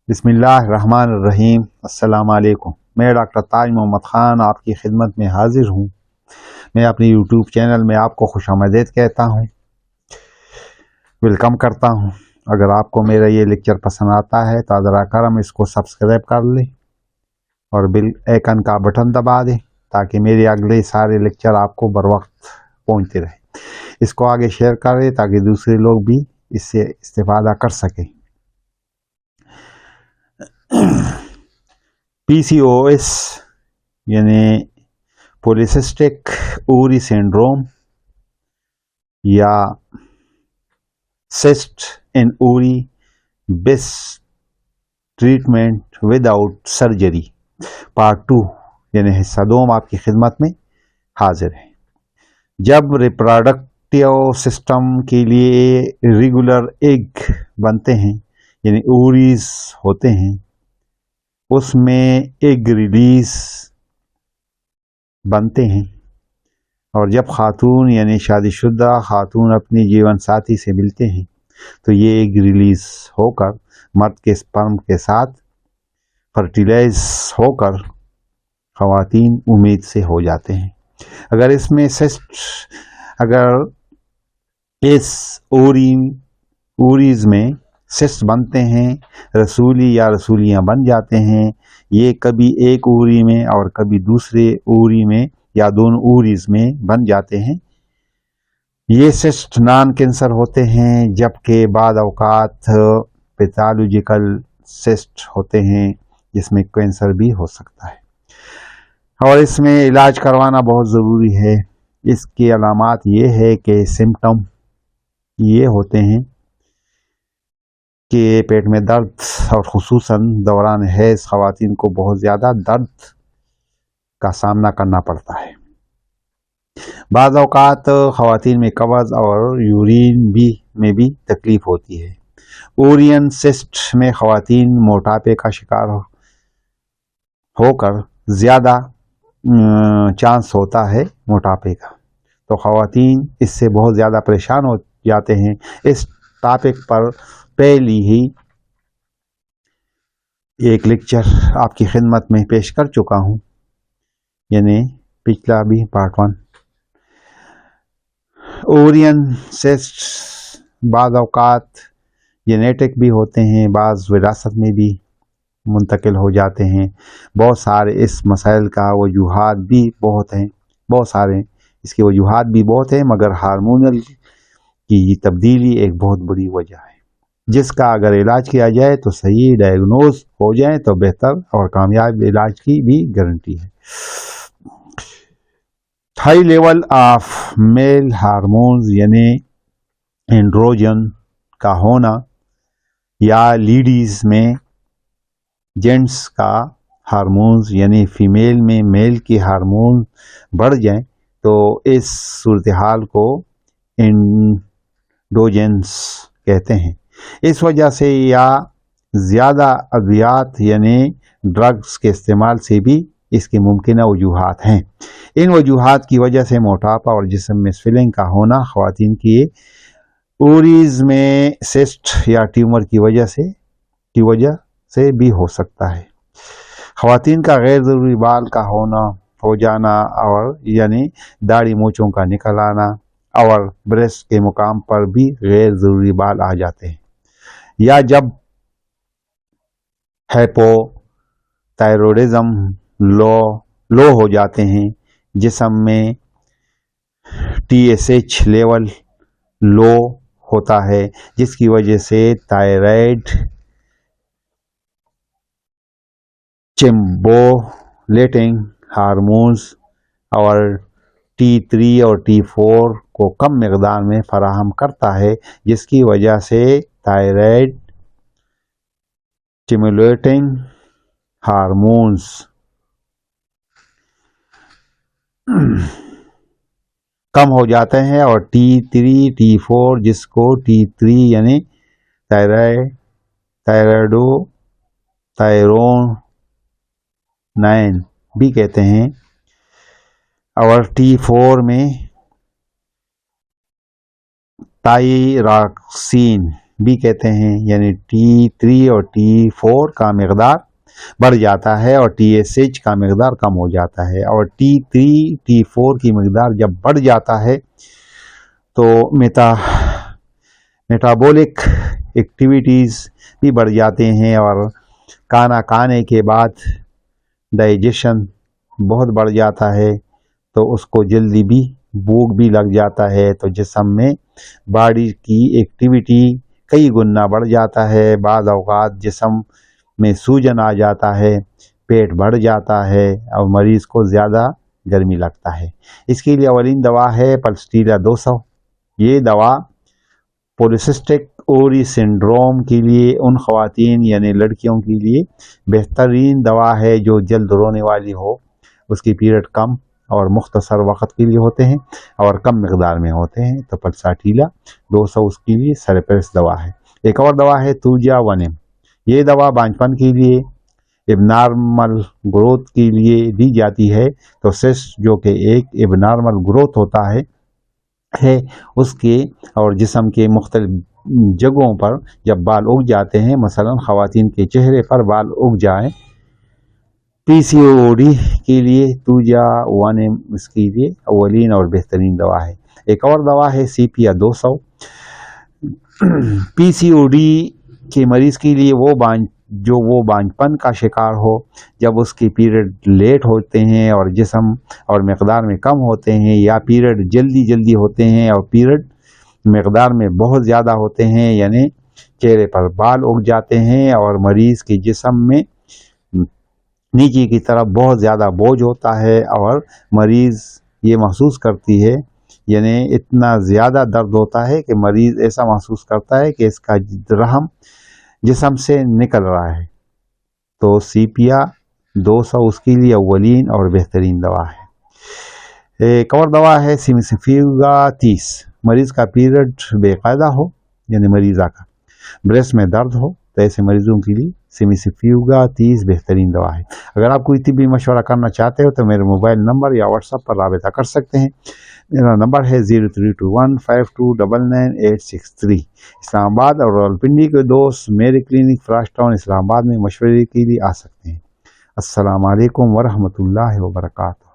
بسم اللہ الرحمن الرحیم۔ السلام علیکم۔ میں ڈاکٹر تاج محمد خان آپ کی خدمت میں حاضر ہوں۔ میں اپنی یوٹیوب چینل میں آپ کو خوش آمدید کہتا ہوں، ویلکم کرتا ہوں۔ اگر آپ کو میرا یہ لیکچر پسند آتا ہے تو ذرا کرم اس کو سبسکرائب کر لیں اور بیل آئیکن کا بٹن دبا دیں تاکہ میرے اگلے سارے لیکچر آپ کو بر وقت پہنچتے رہیں۔ اس کو آگے شیئر کریں تاکہ دوسرے لوگ بھی اس سے استفادہ کر سکیں۔ پی سی او ایس یعنی پولیسسٹک اوری سنڈروم یا cyst in ovary best treatment without surgery part 2 یعنی حصہ دوم آپ کی خدمت میں حاضر ہے۔ جب ریپروڈکٹیو سسٹم کے لیے ریگولر ایگ بنتے ہیں یعنی اوریز ہوتے ہیں، اس میں ایگ ریلیز بنتے ہیں، اور جب خاتون یعنی شادی شدہ خاتون اپنی جیون ساتھی سے ملتے ہیں تو یہ ایگ ریلیز ہو کر مرد کے سپرم کے ساتھ فرٹیلائز ہو کر خواتین امید سے ہو جاتے ہیں۔ اگر اس میں اوریز میں سسٹ بنتے ہیں، رسولی یا رسولیاں بن جاتے ہیں، یہ کبھی ایک اوری میں اور کبھی دوسرے اوری میں یا دونوں اوریز میں بن جاتے ہیں۔ یہ سسٹ نان کینسر ہوتے ہیں، جبکہ بعض اوقات پیتھولوجیکل سسٹ ہوتے ہیں جس میں کینسر بھی ہو سکتا ہے، اور اس میں علاج کروانا بہت ضروری ہے۔ اس کی علامات یہ ہے کہ سمٹم یہ ہوتے ہیں کہ پیٹ میں درد، اور خصوصاً دوران حیض خواتین کو بہت زیادہ درد کا سامنا کرنا پڑتا ہے۔ بعض اوقات خواتین میں قبض اور یورین میں بھی تکلیف ہوتی ہے۔ اورین سسٹ میں خواتین موٹاپے کا شکار ہو کر زیادہ چانس ہوتا ہے موٹاپے کا، تو خواتین اس سے بہت زیادہ پریشان ہو جاتے ہیں۔ اس ٹاپک پر پہلی ہی ایک لیکچر آپ کی خدمت میں پیش کر چکا ہوں، یعنی پچھلا بھی پارٹ 1۔ اورین سسٹ بعض اوقات جینیٹک بھی ہوتے ہیں، بعض وراثت میں بھی منتقل ہو جاتے ہیں۔ بہت سارے اس مسائل کا وجوہات بھی بہت ہیں، اس کے وجوہات بھی بہت ہیں، مگر ہارمونل کی تبدیلی ایک بہت بڑی وجہ ہے، جس کا اگر علاج کیا جائے تو صحیح ڈائیگنوز ہو جائے تو بہتر اور کامیاب علاج کی بھی گارنٹی ہے۔ High level of male hormones یعنی اینڈروجن کا ہونا، یا لیڈیز میں جینٹس کا ہارمونز یعنی فیمیل میں میل کی ہارمون بڑھ جائیں تو اس صورتحال کو اینڈروجنس کہتے ہیں۔ اس وجہ سے یا زیادہ ادویات یعنی ڈرگز کے استعمال سے بھی اس کی ممکنہ وجوہات ہیں۔ ان وجوہات کی وجہ سے موٹاپا اور جسم میں سویلنگ کا ہونا خواتین کی اوریز میں سسٹ یا ٹیومر کی وجہ سے بھی ہو سکتا ہے۔ خواتین کا غیر ضروری بال کا ہو جانا، اور یعنی داڑھی مونچھوں کا نکل آنا، اور بریسٹ کے مقام پر بھی غیر ضروری بال آ جاتے ہیں، یا جب ہائپو تائرائیڈزم لو ہو جاتے ہیں، جسم میں TSH لیول لو ہوتا ہے، جس کی وجہ سے تائرائیڈ چیمبولیٹنگ ہارمونز اور T3 اور T4 کو کم مقدار میں فراہم کرتا ہے، جس کی وجہ سے تائرائیڈ چیمبولیٹنگ ہارمونز کم ہو جاتے ہیں، اور T3 T4 جس کو T3 یعنی تائرونائن بھی کہتے ہیں، اور T4 میں تائراکسین بھی کہتے ہیں، یعنی T3 اور T4 کا مقدار بڑھ جاتا ہے اور TSH کا مقدار کم ہو جاتا ہے، اور T3 T4 کی مقدار جب بڑھ جاتا ہے تو میٹابولک ایکٹیویٹیز بھی بڑھ جاتے ہیں، اور کھانا کھانے کے بعد ڈائجیشن بہت بڑھ جاتا ہے، تو اس کو جلدی بھی بھوک بھی لگ جاتا ہے، تو جسم میں باڈی کی ایکٹیویٹی کئی گنا بڑھ جاتا ہے، بعض اوقات جسم میں سوجن آ جاتا ہے، پیٹ بڑھ جاتا ہے اور مریض کو زیادہ گرمی لگتا ہے۔ اس کے لیے اولین دوا ہے پلسٹیرا 200۔ یہ دوا پولیسسٹک اوری سنڈروم کے لیے ان خواتین یعنی لڑکیوں کے لیے بہترین دوا ہے جو جلد رونے والی ہو، اس کی پیریڈ کم اور مختصر وقت کے لیے ہوتے ہیں اور کم مقدار میں ہوتے ہیں، تو پلسٹیرا 200 اس کے لیے سرپرست دوا ہے۔ ایک اور دوا ہے توجا 1M۔ یہ دوا بانجپن کے لیے اب نارمل گروتھ کے لیے دی جاتی ہے، تو سسٹ جو کہ ایک اب نارمل گروتھ ہوتا ہے اس کے اور جسم کے مختلف جگہوں پر جب بال اگ جاتے ہیں، مثلا خواتین کے چہرے پر بال اگ جائیں، PCOD کے لیے توجا 1M اس کے لیے اولین اور بہترین دوا ہے۔ ایک اور دوا ہے سیپیا 200۔ PCOD کے مریض کے لیے وہ بانجپن کا شکار ہو، جب اس کی پیریڈ لیٹ ہوتے ہیں اور جسم اور مقدار میں کم ہوتے ہیں، یا پیریڈ جلدی ہوتے ہیں اور پیریڈ مقدار میں بہت زیادہ ہوتے ہیں، یعنی چہرے پر بال اگ جاتے ہیں اور مریض کے جسم میں نیچے کی طرف بہت زیادہ بوجھ ہوتا ہے، اور مریض یہ محسوس کرتی ہے، یعنی اتنا زیادہ درد ہوتا ہے کہ مریض ایسا محسوس کرتا ہے کہ اس کا رحم جسم سے نکل رہا ہے، تو سیپیا 200 اس کے لیے اولین اور بہترین دوا ہے۔ ایک اور دوا ہے سیمیسیفیوگا 30۔ مریض کا پیریڈ بے قاعدہ ہو، یعنی مریضہ کا بریسٹ میں درد ہو، تو ایسے مریضوں کے لیے سیمیسیفیوگا 30 بہترین دوا ہے۔ اگر آپ کوئی طبی مشورہ کرنا چاہتے ہو تو میرے موبائل نمبر یا واٹس ایپ پر رابطہ کر سکتے ہیں۔ میرا نمبر ہے 0321528863۔ اسلام آباد اور راولپنڈی کے دوست میرے کلینک فراش ٹاؤن اسلام آباد میں مشورے کے لیے آ سکتے ہیں۔ السلام علیکم ورحمۃ اللہ وبرکاتہ۔